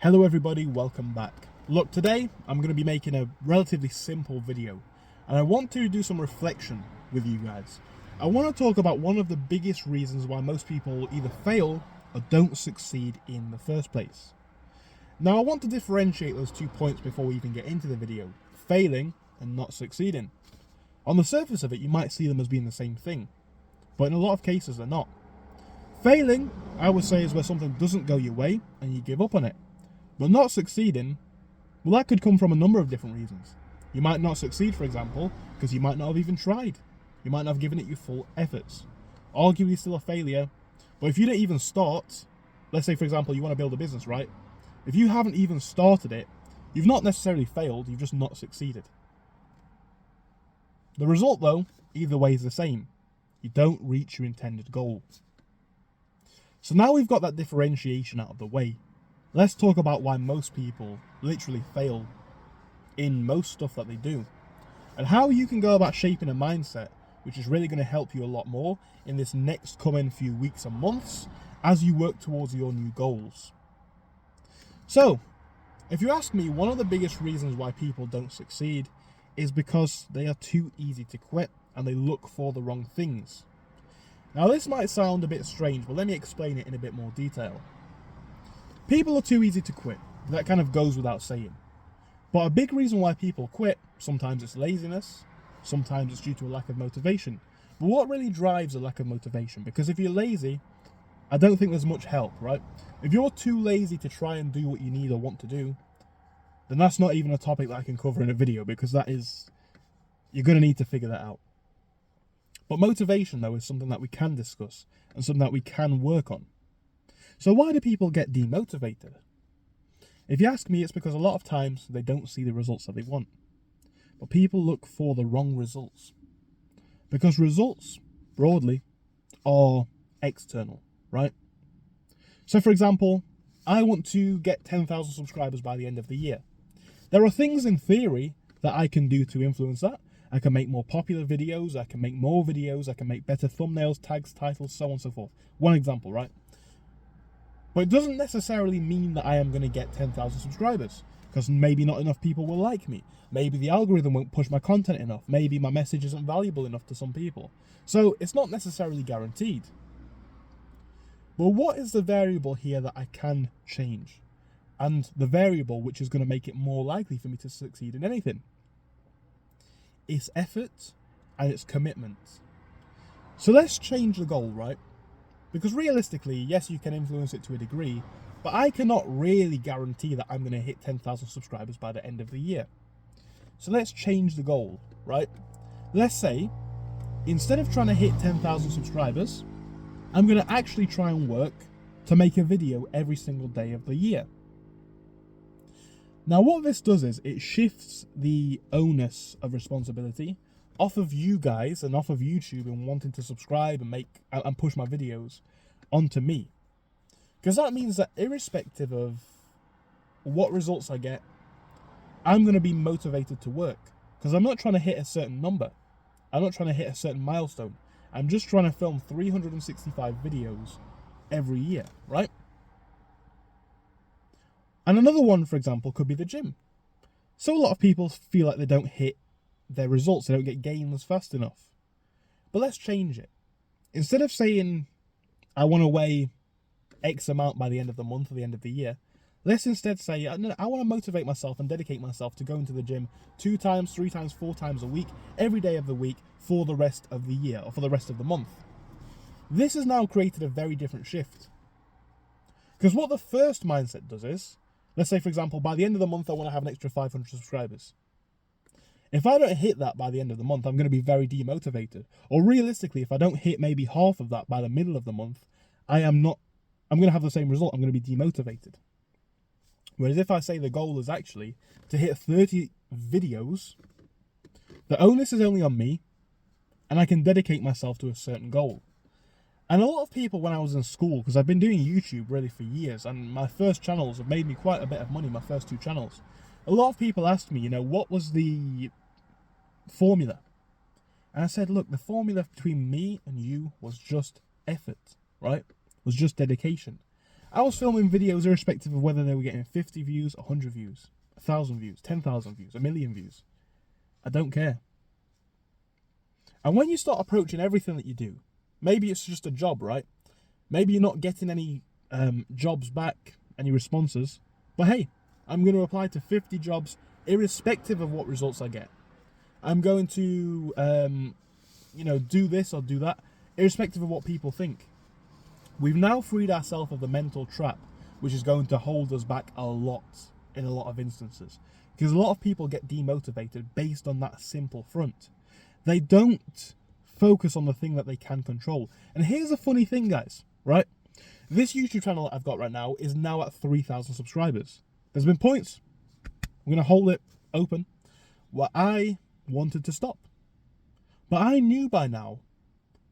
Hello everybody, welcome back. Look, today I'm going to be making a relatively simple video and I want to do some reflection with you guys. I want to talk about one of the biggest reasons why most people either fail or don't succeed in the first place. Now I want to differentiate those 2 points before we even get into the video: failing and not succeeding. On the surface of it, you might see them as being the same thing, but in a lot of cases they're not. Failing, I would say, is where something doesn't go your way and you give up on it. But not succeeding, well, that could come from a number of different reasons. You might not succeed, for example, because you might not have even tried. You might not have given it your full efforts. Arguably still a failure, but if you don't even start, let's say, for example, you want to build a business, right? If you haven't even started it, you've not necessarily failed, you've just not succeeded. The result, though, either way is the same. You don't reach your intended goal. So now we've got that differentiation out of the way. Let's talk about why most people literally fail in most stuff that they do, and how you can go about shaping a mindset which is really going to help you a lot more in this next coming few weeks and months as you work towards your new goals. So, if you ask me, one of the biggest reasons why people don't succeed is because they are too easy to quit and they look for the wrong things. Now this might sound a bit strange, but let me explain it in a bit more detail. People are too easy to quit. That kind of goes without saying. But a big reason why people quit, sometimes it's laziness, sometimes it's due to a lack of motivation. But what really drives a lack of motivation? Because if you're lazy, I don't think there's much help, right? If you're too lazy to try and do what you need or want to do, then that's not even a topic that I can cover in a video, because you're going to need to figure that out. But motivation, though, is something that we can discuss and something that we can work on. So why do people get demotivated? If you ask me, it's because a lot of times they don't see the results that they want. But people look for the wrong results. Because results, broadly, are external, right? So for example, I want to get 10,000 subscribers by the end of the year. There are things in theory that I can do to influence that. I can make more popular videos, I can make more videos, I can make better thumbnails, tags, titles, so on and so forth. One example, right? But it doesn't necessarily mean that I am going to get 10,000 subscribers, because maybe not enough people will like me. Maybe the algorithm won't push my content enough. Maybe my message isn't valuable enough to some people. So it's not necessarily guaranteed. But what is the variable here that I can change? And the variable which is going to make it more likely for me to succeed in anything? It's effort and it's commitment. So let's change the goal, right? Because realistically, yes, you can influence it to a degree, but I cannot really guarantee that I'm going to hit 10,000 subscribers by the end of the year. So let's change the goal, right? Let's say, instead of trying to hit 10,000 subscribers, I'm going to actually try and work to make a video every single day of the year. Now what this does is it shifts the onus of responsibility off of you guys and off of YouTube and wanting to subscribe and push my videos onto me. Because that means that irrespective of what results I get, I'm going to be motivated to work. Because I'm not trying to hit a certain number. I'm not trying to hit a certain milestone. I'm just trying to film 365 videos every year, right? And another one, for example, could be the gym. So a lot of people feel like they don't hit their results, they don't get gains fast enough. But let's change it. Instead of saying I want to weigh X amount by the end of the month or the end of the year, let's instead say I want to motivate myself and dedicate myself to going to the gym 2 times, 3 times, 4 times a week, every day of the week for the rest of the year or for the rest of the month. This has now created a very different shift. Because what the first mindset does is, let's say, for example, by the end of the month, I want to have an extra 500 subscribers. If I don't hit that by the end of the month, I'm going to be very demotivated. Or realistically, if I don't hit maybe half of that by the middle of the month, I'm going to have the same result. I'm going to be demotivated. Whereas if I say the goal is actually to hit 30 videos, the onus is only on me, and I can dedicate myself to a certain goal. And a lot of people, when I was in school, because I've been doing YouTube really for years, and my first channels have made me quite a bit of money, my first 2 channels. A lot of people asked me, what was the formula? And I said, look, the formula between me and you was just effort, right? Was just dedication. I was filming videos irrespective of whether they were getting 50 views, 100 views, 1,000 views, 10,000 views, 1,000,000 views. I don't care. And when you start approaching everything that you do, maybe it's just a job, right? Maybe you're not getting any jobs back, any responses, but hey, I'm going to apply to 50 jobs irrespective of what results I get. I'm going to, do this or do that, irrespective of what people think. We've now freed ourselves of the mental trap, which is going to hold us back a lot in a lot of instances. Because a lot of people get demotivated based on that simple front. They don't focus on the thing that they can control. And here's a funny thing, guys, right? This YouTube channel that I've got right now is now at 3,000 subscribers. There's been points, I'm going to hold it open, where I wanted to stop. But I knew by now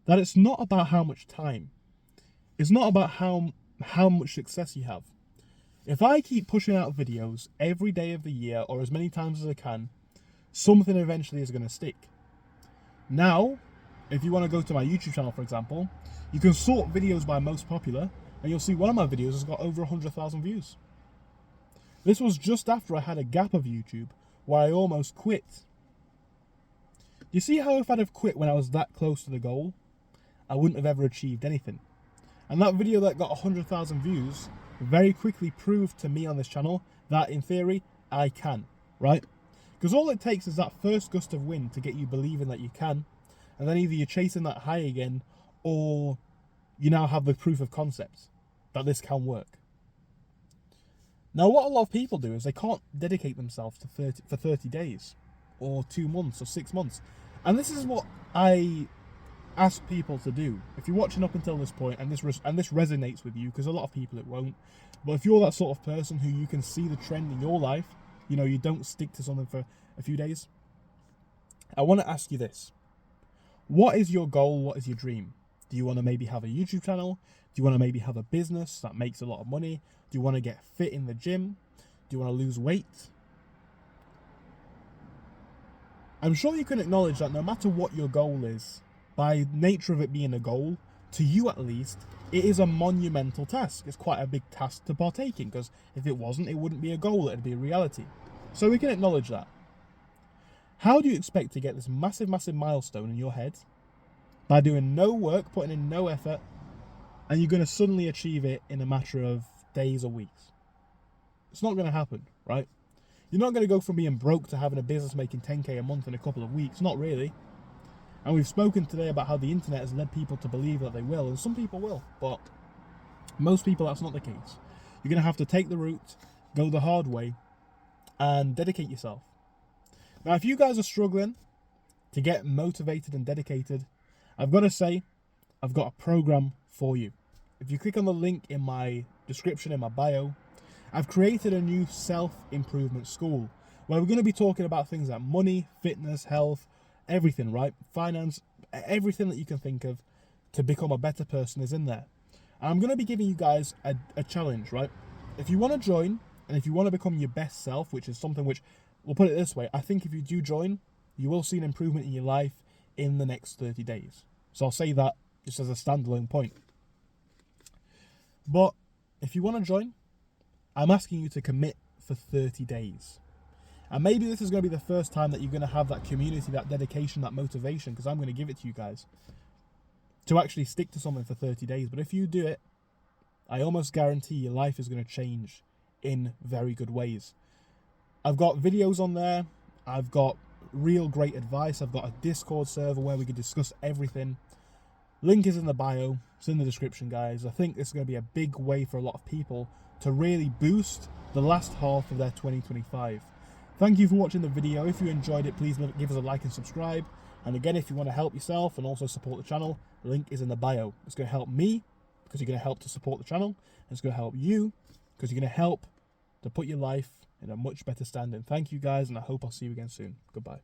that it's not about how much time. It's not about how much success you have. If I keep pushing out videos every day of the year or as many times as I can, something eventually is going to stick. Now, if you want to go to my YouTube channel, for example, you can sort videos by most popular, and you'll see one of my videos has got over 100,000 views. This was just after I had a gap of YouTube where I almost quit. You see how if I'd have quit when I was that close to the goal, I wouldn't have ever achieved anything. And that video that got 100,000 views very quickly proved to me on this channel that, in theory, I can, right? Because all it takes is that first gust of wind to get you believing that you can, and then either you're chasing that high again, or you now have the proof of concept that this can work. Now, what a lot of people do is they can't dedicate themselves to 30 days, or 2 months, or 6 months. And this is what I ask people to do. If you're watching up until this point and this resonates with you, because a lot of people it won't, but if you're that sort of person who you can see the trend in your life, you don't stick to something for a few days, I want to ask you this. What is your goal? What is your dream? Do you want to maybe have a YouTube channel? Do you want to maybe have a business that makes a lot of money? Do you want to get fit in the gym? Do you want to lose weight? I'm sure you can acknowledge that no matter what your goal is, by nature of it being a goal, to you at least, it is a monumental task. It's quite a big task to partake in, because if it wasn't, it wouldn't be a goal, it'd be a reality. So we can acknowledge that. How do you expect to get this massive, massive milestone in your head by doing no work, putting in no effort, and you're going to suddenly achieve it in a matter of days or weeks? It's not going to happen, right? You're not going to go from being broke to having a business making 10k a month in a couple of weeks. Not really. And we've spoken today about how the internet has led people to believe that they will, and some people will, but most people that's not the case. You're going to have to take the route, go the hard way, and dedicate yourself. Now, if you guys are struggling to get motivated and dedicated, I've got to say, I've got a program for you. If you click on the link in my description, in my bio, I've created a new self-improvement school where we're going to be talking about things like money, fitness, health, everything, right? Finance, everything that you can think of to become a better person is in there. And I'm going to be giving you guys a challenge, right? If you want to join, and if you want to become your best self, which is something which, we'll put it this way, I think if you do join, you will see an improvement in your life in the next 30 days. So I'll say that just as a standalone point. But if you want to join, I'm asking you to commit for 30 days. And maybe this is going to be the first time that you're going to have that community, that dedication, that motivation, because I'm going to give it to you guys, to actually stick to something for 30 days. But if you do it, I almost guarantee your life is going to change in very good ways. I've got videos on there. I've got real great advice. I've got a Discord server where we can discuss everything. Link is in the bio. It's in the description, guys. I think this is going to be a big way for a lot of people to really boost the last half of their 2025. Thank you for watching the video. If you enjoyed it, please give us a like and subscribe. And again, if you want to help yourself and also support the channel, the link is in the bio. It's going to help me because you're going to help to support the channel. And it's going to help you because you're going to help to put your life in a much better standing. Thank you, guys, and I hope I'll see you again soon. Goodbye.